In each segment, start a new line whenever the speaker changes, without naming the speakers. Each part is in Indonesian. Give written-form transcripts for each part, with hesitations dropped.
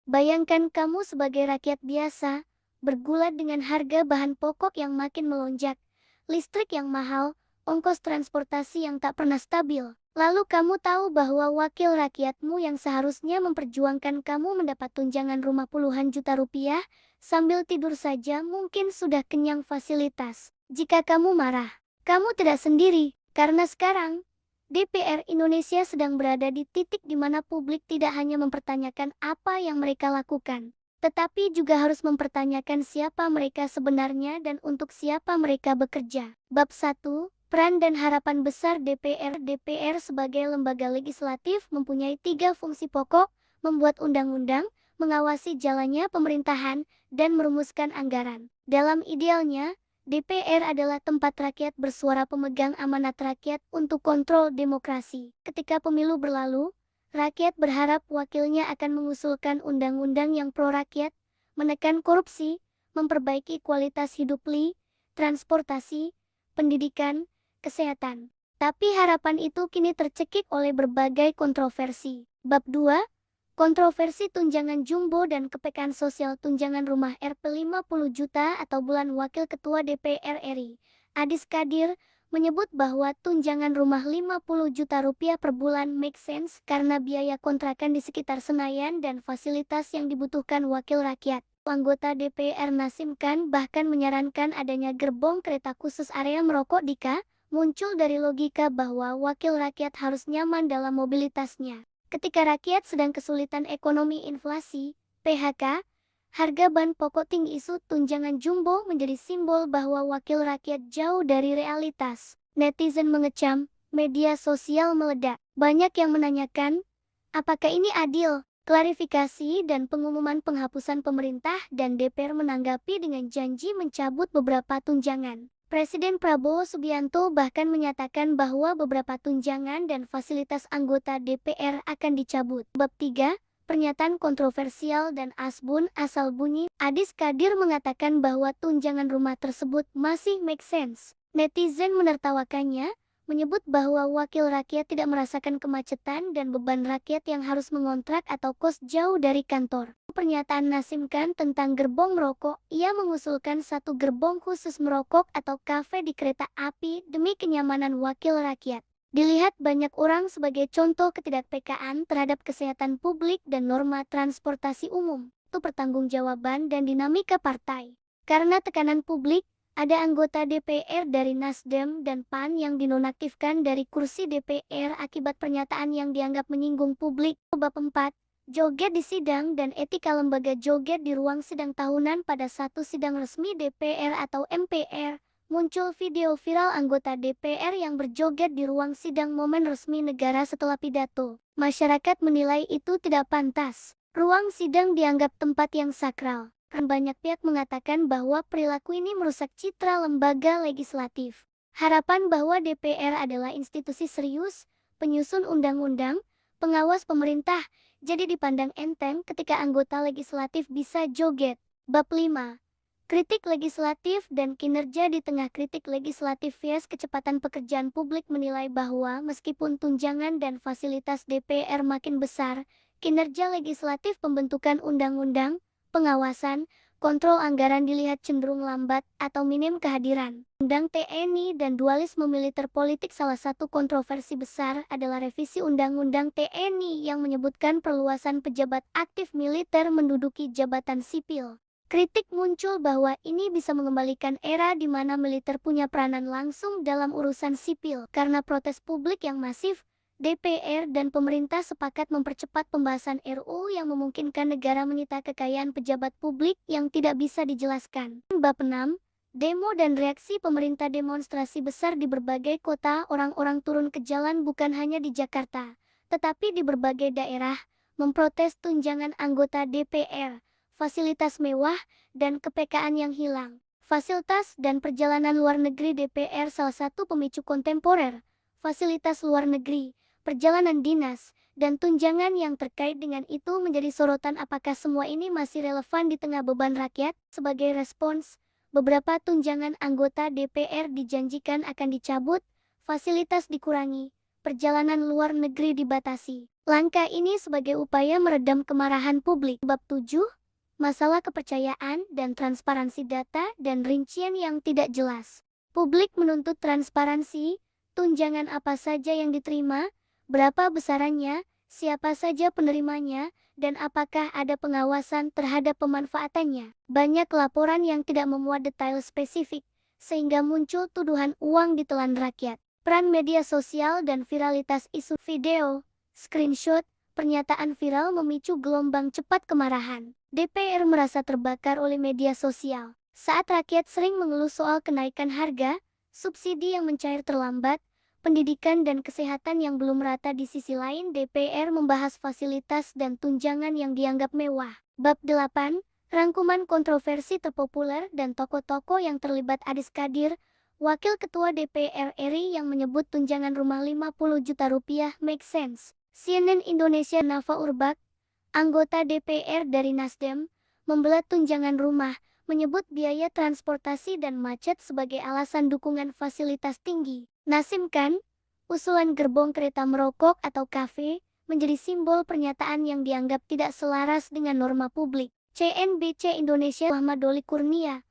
Bayangkan kamu sebagai rakyat biasa, bergulat dengan harga bahan pokok yang makin melonjak, listrik yang mahal, ongkos transportasi yang tak pernah stabil. Lalu kamu tahu bahwa wakil rakyatmu yang seharusnya memperjuangkan kamu mendapat tunjangan rumah puluhan juta rupiah, sambil tidur saja mungkin sudah kenyang fasilitas. Jika kamu marah, kamu tidak sendiri, karena sekarang DPR Indonesia sedang berada di titik di mana publik tidak hanya mempertanyakan apa yang mereka lakukan, tetapi juga harus mempertanyakan siapa mereka sebenarnya dan untuk siapa mereka bekerja. Bab 1, Peran dan Harapan Besar DPR. DPR sebagai lembaga legislatif mempunyai 3 fungsi pokok: membuat undang-undang, mengawasi jalannya pemerintahan, dan merumuskan anggaran. Dalam idealnya, DPR adalah tempat rakyat bersuara, pemegang amanat rakyat untuk kontrol demokrasi. Ketika pemilu berlalu, rakyat berharap wakilnya akan mengusulkan undang-undang yang pro rakyat, menekan korupsi, memperbaiki kualitas hidup transportasi, pendidikan, kesehatan. Tapi harapan itu kini tercekik oleh berbagai kontroversi. Bab 2, Kontroversi tunjangan jumbo dan kepekaan sosial. Tunjangan rumah Rp 50 juta atau bulan. Wakil Ketua DPR RI, Adis Kadir, menyebut bahwa tunjangan rumah 50 juta rupiah per bulan make sense karena biaya kontrakan di sekitar Senayan dan fasilitas yang dibutuhkan wakil rakyat. Anggota DPR Nasim Khan bahkan menyarankan adanya gerbong kereta khusus area merokok Dika, muncul dari logika bahwa wakil rakyat harus nyaman dalam mobilitasnya. Ketika rakyat sedang kesulitan ekonomi, inflasi, PHK, harga bahan pokok tinggi, isu tunjangan jumbo menjadi simbol bahwa wakil rakyat jauh dari realitas. Netizen mengecam, media sosial meledak. Banyak yang menanyakan, apakah ini adil? Klarifikasi dan pengumuman penghapusan pemerintah dan DPR menanggapi dengan janji mencabut beberapa tunjangan. Presiden Prabowo Subianto bahkan menyatakan bahwa beberapa tunjangan dan fasilitas anggota DPR akan dicabut. Bab 3, Pernyataan kontroversial dan asbun asal bunyi. Adis Kadir mengatakan bahwa tunjangan rumah tersebut masih make sense. Netizen menertawakannya, menyebut bahwa wakil rakyat tidak merasakan kemacetan dan beban rakyat yang harus mengontrak atau kos jauh dari kantor. Pernyataan Nasim Khan tentang gerbong merokok, ia mengusulkan satu gerbong khusus merokok atau kafe di kereta api demi kenyamanan wakil rakyat. Dilihat banyak orang sebagai contoh ketidakpekaan terhadap kesehatan publik dan norma transportasi umum. Itu pertanggungjawaban dan dinamika partai. Karena tekanan publik, ada anggota DPR dari Nasdem dan PAN yang dinonaktifkan dari kursi DPR akibat pernyataan yang dianggap menyinggung publik. Bab 4, Joget di sidang dan etika lembaga. Joget di ruang sidang tahunan. Pada satu sidang resmi DPR atau MPR, muncul video viral anggota DPR yang berjoget di ruang sidang momen resmi negara setelah pidato. Masyarakat menilai itu tidak pantas. Ruang sidang dianggap tempat yang sakral. Banyak pihak mengatakan bahwa perilaku ini merusak citra lembaga legislatif. Harapan bahwa DPR adalah institusi serius, penyusun undang-undang, pengawas pemerintah, jadi dipandang enteng ketika anggota legislatif bisa joget. Bab 5, Kritik legislatif dan kinerja. Di tengah kritik legislatif vs kecepatan pekerjaan, publik menilai bahwa meskipun tunjangan dan fasilitas DPR makin besar, kinerja legislatif, pembentukan undang-undang, pengawasan, kontrol anggaran dilihat cenderung lambat atau minim kehadiran. Undang TNI dan dualisme militer politik. Salah satu kontroversi besar adalah revisi Undang-Undang TNI yang menyebutkan perluasan pejabat aktif militer menduduki jabatan sipil. Kritik muncul bahwa ini bisa mengembalikan era di mana militer punya peranan langsung dalam urusan sipil. Karena protes publik yang masif, DPR dan pemerintah sepakat mempercepat pembahasan RUU yang memungkinkan negara menyita kekayaan pejabat publik yang tidak bisa dijelaskan. Bab 6, Demo dan reaksi pemerintah. Demonstrasi besar di berbagai kota. Orang-orang turun ke jalan bukan hanya di Jakarta, tetapi di berbagai daerah, memprotes tunjangan anggota DPR, fasilitas mewah, dan kepekaan yang hilang. Fasilitas dan perjalanan luar negeri DPR salah satu pemicu kontemporer. Fasilitas luar negeri, perjalanan dinas, dan tunjangan yang terkait dengan itu menjadi sorotan. Apakah semua ini masih relevan di tengah beban rakyat? Sebagai respons, beberapa tunjangan anggota DPR dijanjikan akan dicabut, fasilitas dikurangi, perjalanan luar negeri dibatasi. Langkah ini sebagai upaya meredam kemarahan publik. Bab 7, masalah kepercayaan dan transparansi data dan rincian yang tidak jelas. Publik menuntut transparansi, tunjangan apa saja yang diterima, berapa besarannya, siapa saja penerimanya, dan apakah ada pengawasan terhadap pemanfaatannya. Banyak laporan yang tidak memuat detail spesifik, sehingga muncul tuduhan uang ditelan rakyat. Peran media sosial dan viralitas isu video, screenshot, pernyataan viral memicu gelombang cepat kemarahan. DPR merasa terbakar oleh media sosial. Saat rakyat sering mengeluh soal kenaikan harga, subsidi yang mencair terlambat, pendidikan dan kesehatan yang belum rata, di sisi lain DPR membahas fasilitas dan tunjangan yang dianggap mewah. Bab 8, rangkuman kontroversi terpopuler dan tokoh-tokoh yang terlibat. Adis Kadir, Wakil Ketua DPR RI, yang menyebut tunjangan rumah 50 juta rupiah make sense. CNN Indonesia Nafa Urbach, anggota DPR dari Nasdem, membelat tunjangan rumah, menyebut biaya transportasi dan macet sebagai alasan dukungan fasilitas tinggi. Nasim Khan, usulan gerbong kereta merokok atau kafe, menjadi simbol pernyataan yang dianggap tidak selaras dengan norma publik. CNBC Indonesia Muhammad Doli Kurnia,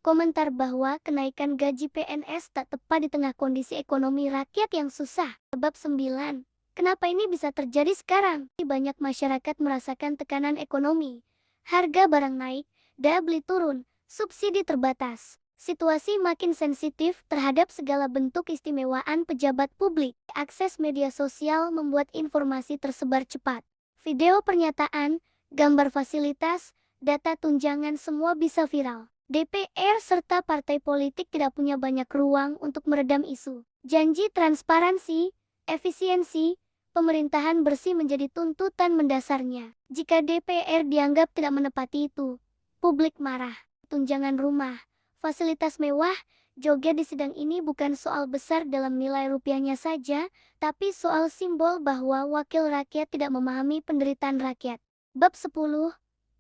komentar bahwa kenaikan gaji PNS tak tepat di tengah kondisi ekonomi rakyat yang susah. Bab 9, kenapa ini bisa terjadi sekarang? Banyak masyarakat merasakan tekanan ekonomi. Harga barang naik, daya beli turun, subsidi terbatas. Situasi makin sensitif terhadap segala bentuk istimewaan pejabat publik. Akses media sosial membuat informasi tersebar cepat. Video pernyataan, gambar fasilitas, data tunjangan, semua bisa viral. DPR serta partai politik tidak punya banyak ruang untuk meredam isu. Janji transparansi, efisiensi, pemerintahan bersih menjadi tuntutan mendasarnya. Jika DPR dianggap tidak menepati itu, publik marah. Tunjangan rumah, fasilitas mewah, joget di sidang ini bukan soal besar dalam nilai rupiahnya saja, tapi soal simbol bahwa wakil rakyat tidak memahami penderitaan rakyat. Bab 10,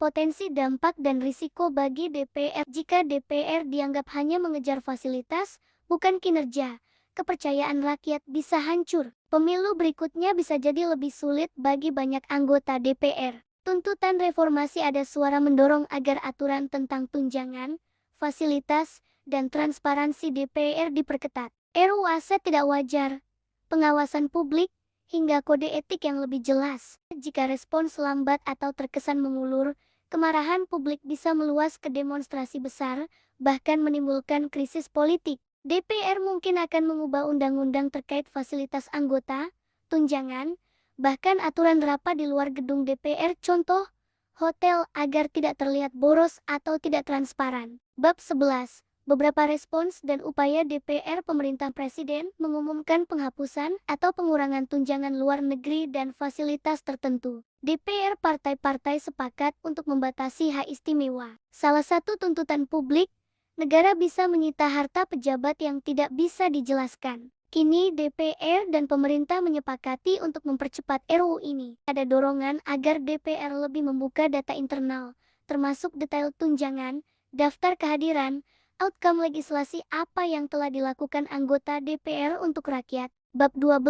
potensi dampak dan risiko bagi DPR. Jika DPR dianggap hanya mengejar fasilitas, bukan kinerja, kepercayaan rakyat bisa hancur. Pemilu berikutnya bisa jadi lebih sulit bagi banyak anggota DPR. Tuntutan reformasi. Ada suara mendorong agar aturan tentang tunjangan, fasilitas, dan transparansi DPR diperketat. RUU aset tidak wajar, pengawasan publik, hingga kode etik yang lebih jelas. Jika respons lambat atau terkesan mengulur, kemarahan publik bisa meluas ke demonstrasi besar, bahkan menimbulkan krisis politik. DPR mungkin akan mengubah undang-undang terkait fasilitas anggota, tunjangan, bahkan aturan rapat di luar gedung DPR, contoh hotel, agar tidak terlihat boros atau tidak transparan. Bab 11, beberapa respons dan upaya DPR. Pemerintah Presiden mengumumkan penghapusan atau pengurangan tunjangan luar negeri dan fasilitas tertentu. DPR partai-partai sepakat untuk membatasi hak istimewa. Salah satu tuntutan publik, negara bisa menyita harta pejabat yang tidak bisa dijelaskan. Kini DPR dan pemerintah menyepakati untuk mempercepat RUU ini. Ada dorongan agar DPR lebih membuka data internal, termasuk detail tunjangan, daftar kehadiran, outcome legislasi apa yang telah dilakukan anggota DPR untuk rakyat. Bab 12,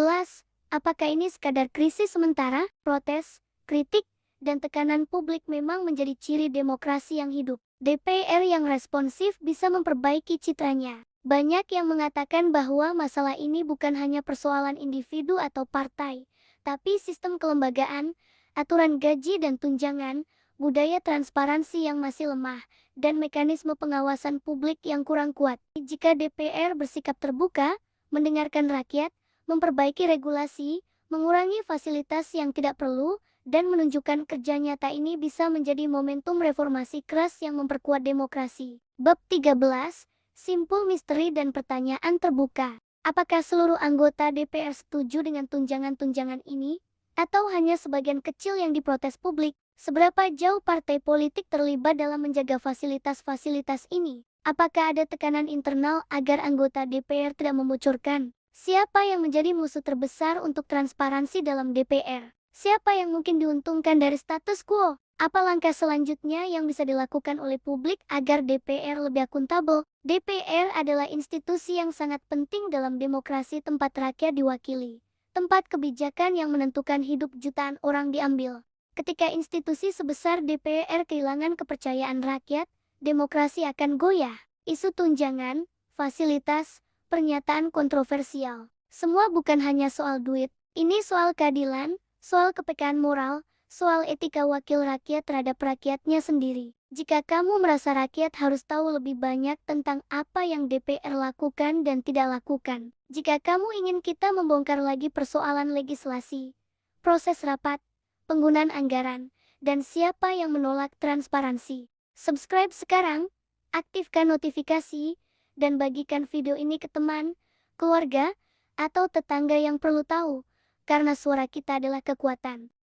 apakah ini sekadar krisis sementara? Protes, kritik, dan tekanan publik memang menjadi ciri demokrasi yang hidup. DPR yang responsif bisa memperbaiki citranya. Banyak yang mengatakan bahwa masalah ini bukan hanya persoalan individu atau partai, tapi sistem kelembagaan, aturan gaji dan tunjangan, budaya transparansi yang masih lemah, dan mekanisme pengawasan publik yang kurang kuat. Jika DPR bersikap terbuka, mendengarkan rakyat, memperbaiki regulasi, mengurangi fasilitas yang tidak perlu, dan menunjukkan kerja nyata, ini bisa menjadi momentum reformasi keras yang memperkuat demokrasi. Bab 13, simpul misteri dan pertanyaan terbuka. Apakah seluruh anggota DPR setuju dengan tunjangan-tunjangan ini? Atau hanya sebagian kecil yang diprotes publik? Seberapa jauh partai politik terlibat dalam menjaga fasilitas-fasilitas ini? Apakah ada tekanan internal agar anggota DPR tidak membocorkan? Siapa yang menjadi musuh terbesar untuk transparansi dalam DPR? Siapa yang mungkin diuntungkan dari status quo? Apa langkah selanjutnya yang bisa dilakukan oleh publik agar DPR lebih akuntabel? DPR adalah institusi yang sangat penting dalam demokrasi, tempat rakyat diwakili. tempat kebijakan yang menentukan hidup jutaan orang diambil. Ketika institusi sebesar DPR kehilangan kepercayaan rakyat, demokrasi akan goyah. Isu tunjangan, fasilitas, pernyataan kontroversial. Semua bukan hanya soal duit. Ini soal keadilan, soal kepekaan moral, soal etika wakil rakyat terhadap rakyatnya sendiri. Jika kamu merasa rakyat harus tahu lebih banyak tentang apa yang DPR lakukan dan tidak lakukan. Jika kamu ingin kita membongkar lagi persoalan legislasi, proses rapat, penggunaan anggaran, dan siapa yang menolak transparansi. Subscribe sekarang, aktifkan notifikasi, dan bagikan video ini ke teman, keluarga, atau tetangga yang perlu tahu, karena suara kita adalah kekuatan.